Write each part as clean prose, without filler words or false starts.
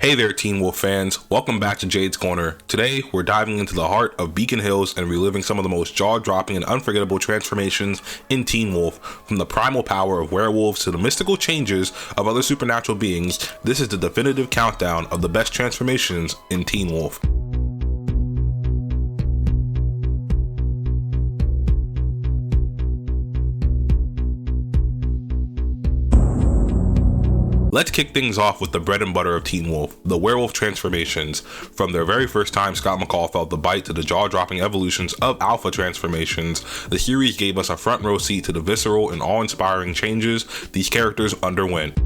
Hey there, Teen Wolf fans. Welcome back to Jades Corner. Today, we're diving into the heart of Beacon Hills and reliving some of the most jaw-dropping and unforgettable transformations in Teen Wolf. From the primal power of werewolves to the mystical changes of other supernatural beings, this is the definitive countdown of the best transformations in Teen Wolf. Let's kick things off with the bread and butter of Teen Wolf, the Werewolf Transformations. From their very first time Scott McCall felt the bite to the jaw-dropping evolutions of Alpha Transformations, the series gave us a front row seat to the visceral and awe-inspiring changes these characters underwent.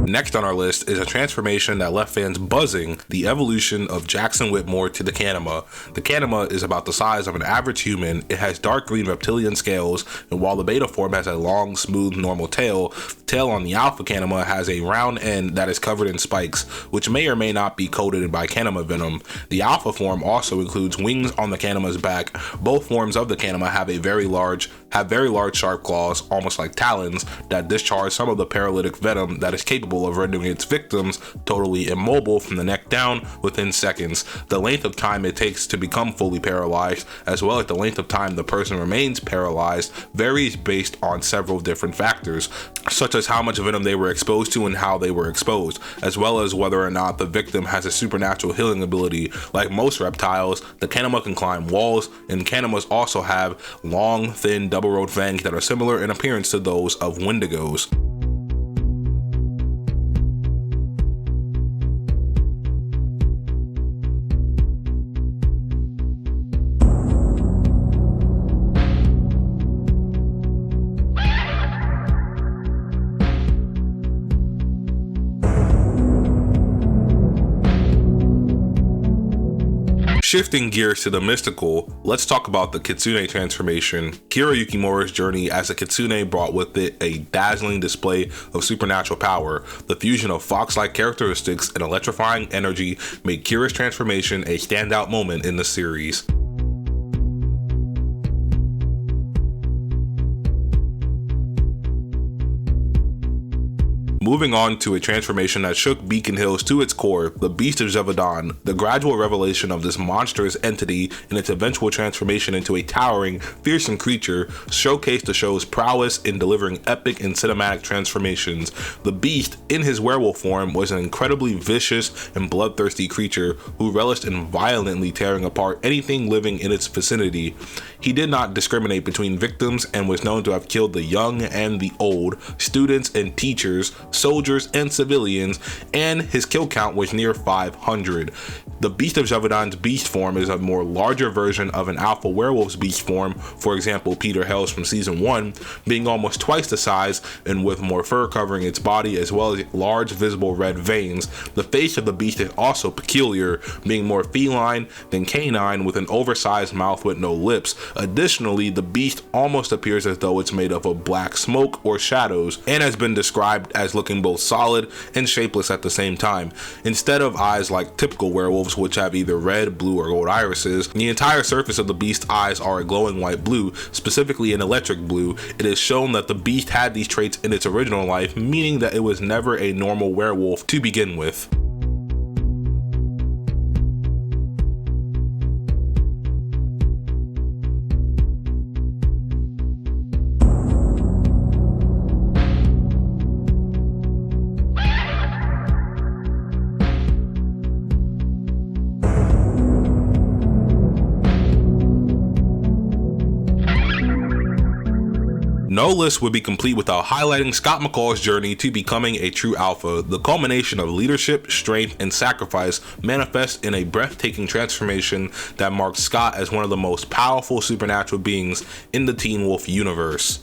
Next on our list is a transformation that left fans buzzing: the evolution of Jackson Whittemore to the Kanima. The Kanima is about the size of an average human. It has dark green reptilian scales, and while the beta form has a long, smooth, normal tail, the tail on the Alpha Kanima has a round end that is covered in spikes, which may or may not be coated by Kanima venom. The Alpha form also includes wings on the Kanima's back. Both forms of the Kanima have very large sharp claws, almost like talons, that discharge some of the paralytic venom that is capable of rendering its victims totally immobile from the neck down within seconds. The length of time it takes to become fully paralyzed, as well as the length of time the person remains paralyzed, varies based on several different factors, such as how much venom they were exposed to and how they were exposed, as well as whether or not the victim has a supernatural healing ability. Like most reptiles, the Kanima can climb walls, and Kanimas also have long, thin, double-road fangs that are similar in appearance to those of Wendigos. Shifting gears to the mystical, let's talk about the Kitsune transformation. Kira Yukimura's journey as a Kitsune brought with it a dazzling display of supernatural power. The fusion of fox-like characteristics and electrifying energy made Kira's transformation a standout moment in the series. Moving on to a transformation that shook Beacon Hills to its core, the Beast of Zevadon. The gradual revelation of this monstrous entity and its eventual transformation into a towering, fearsome creature showcased the show's prowess in delivering epic and cinematic transformations. The Beast, in his werewolf form, was an incredibly vicious and bloodthirsty creature who relished in violently tearing apart anything living in its vicinity. He did not discriminate between victims and was known to have killed the young and the old, students and teachers, soldiers and civilians, and his kill count was near 500. The Beast of Zevadon's beast form is a more larger version of an Alpha Werewolf's beast form, for example Peter Hell's from season 1, being almost twice the size and with more fur covering its body as well as large visible red veins. The face of the beast is also peculiar, being more feline than canine with an oversized mouth with no lips. Additionally, the beast almost appears as though it's made up of black smoke or shadows and has been described as looking both solid and shapeless at the same time. Instead of eyes like typical werewolves, which have either red, blue, or gold irises, the entire surface of the beast's eyes are a glowing white blue, specifically an electric blue. It is shown that the beast had these traits in its original life, meaning that it was never a normal werewolf to begin with. No list would be complete without highlighting Scott McCall's journey to becoming a true alpha. The culmination of leadership, strength, and sacrifice manifests in a breathtaking transformation that marks Scott as one of the most powerful supernatural beings in the Teen Wolf universe.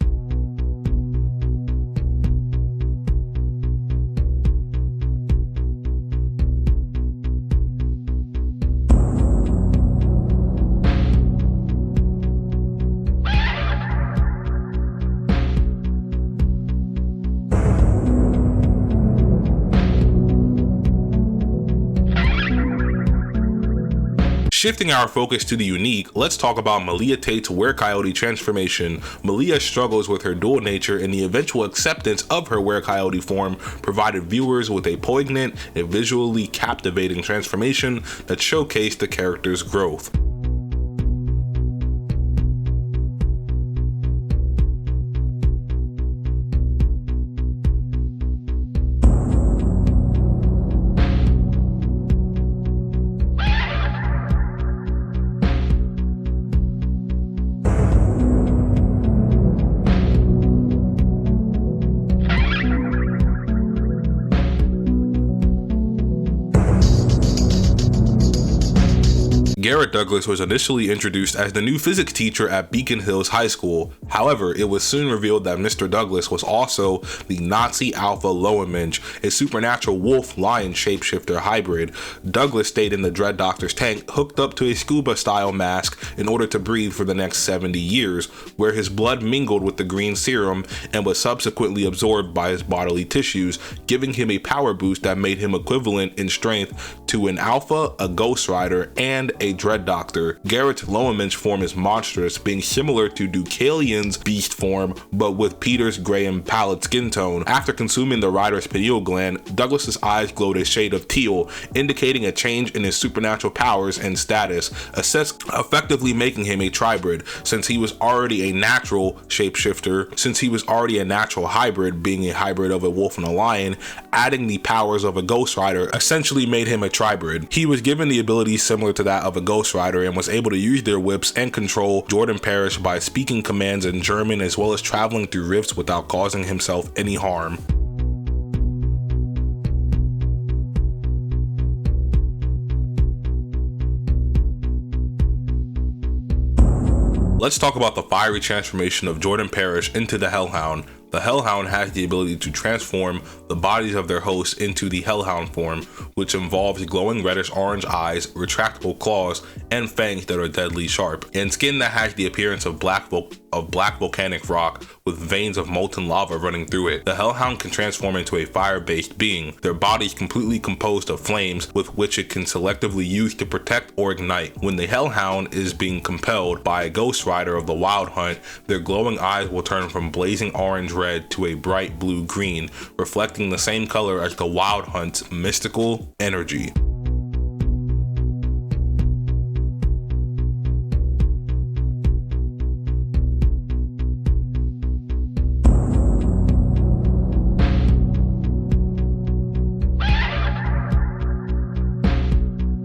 Shifting our focus to the unique, let's talk about Malia Tate's Werecoyote transformation. Malia struggles with her dual nature, and the eventual acceptance of her Werecoyote form provided viewers with a poignant and visually captivating transformation that showcased the character's growth. Garrett Douglas was initially introduced as the new physics teacher at Beacon Hills High School. However, it was soon revealed that Mr. Douglas was also the Nazi Alpha Werewolf, a supernatural wolf-lion shapeshifter hybrid. Douglas stayed in the Dread Doctor's tank, hooked up to a scuba-style mask in order to breathe for the next 70 years, where his blood mingled with the green serum and was subsequently absorbed by his bodily tissues, giving him a power boost that made him equivalent in strength to an Alpha, a Ghost Rider, and a Dread Doctor. Garrett's Lowenmensch form is monstrous, being similar to Deucalion's beast form, but with Peter's gray and pallid skin tone. After consuming the Rider's pineal gland, Douglas's eyes glowed a shade of teal, indicating a change in his supernatural powers and status, effectively making him a tribrid, since he was already a natural shapeshifter. Since he was already a natural hybrid, being a hybrid of a wolf and a lion, adding the powers of a Ghost Rider essentially made him a tribrid. He was given the abilities similar to that of a Ghost Rider and was able to use their whips and control Jordan Parrish by speaking commands in German, as well as traveling through rifts without causing himself any harm. Let's talk about the fiery transformation of Jordan Parrish into the Hellhound. The Hellhound has the ability to transform the bodies of their hosts into the Hellhound form, which involves glowing reddish-orange eyes, retractable claws, and fangs that are deadly sharp, and skin that has the appearance of black volcanic rock with veins of molten lava running through it. The Hellhound can transform into a fire-based being, their bodies completely composed of flames with which it can selectively use to protect or ignite. When the Hellhound is being compelled by a Ghost Rider of the Wild Hunt, their glowing eyes will turn from blazing orange red to a bright blue green, reflecting the same color as the Wild Hunt's mystical energy.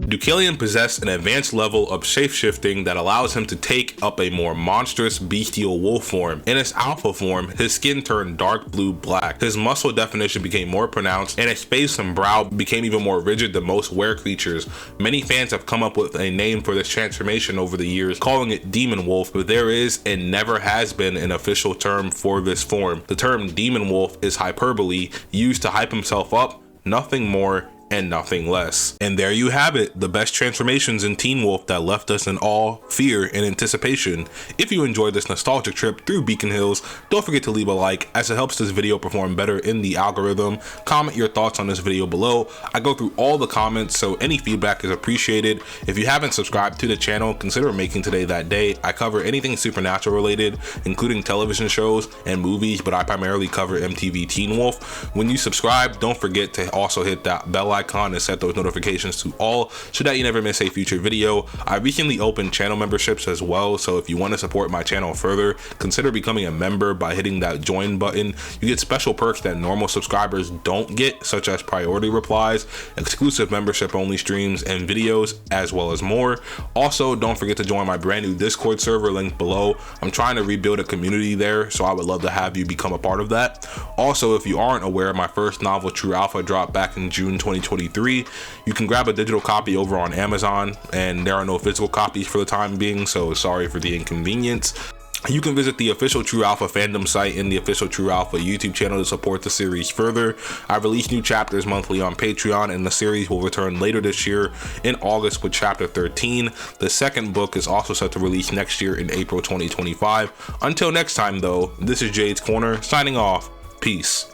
Deucalion possessed an advanced level of shapeshifting that allows him to take up a more monstrous bestial wolf form. In his alpha form, his skin turned dark blue-black, his muscle definition became more pronounced, and his face and brow became even more rigid than most were creatures. Many fans have come up with a name for this transformation over the years, calling it Demon Wolf, but there is and never has been an official term for this form. The term Demon Wolf is hyperbole, used to hype himself up, nothing more and nothing less. And there you have it, the best transformations in Teen Wolf that left us in awe, fear, and anticipation. If you enjoyed this nostalgic trip through Beacon Hills, don't forget to leave a like, as it helps this video perform better in the algorithm. Comment your thoughts on this video below. I go through all the comments, so any feedback is appreciated. If you haven't subscribed to the channel, consider making today that day. I cover anything supernatural related, including television shows and movies, but I primarily cover MTV Teen Wolf. When you subscribe, don't forget to also hit that bell icon and set those notifications to all so that you never miss a future video. I recently opened channel memberships as well, so if you want to support my channel further, consider becoming a member by hitting that join button. You get special perks that normal subscribers don't get, such as priority replies, exclusive membership only streams and videos, as well as more. Also, don't forget to join my brand new Discord server linked below. I'm trying to rebuild a community there, so I would love to have you become a part of that. Also, if you aren't aware, my first novel, True Alpha, dropped back in June 2023. You can grab a digital copy over on Amazon, and there are no physical copies for the time being, so sorry for the inconvenience. You can visit the official True Alpha fandom site and the official True Alpha YouTube channel to support the series further. I release new chapters monthly on Patreon, and the series will return later this year in August with chapter 13. The second book is also set to release next year in April 2025. Until next time though, this is Jades Corner signing off. Peace.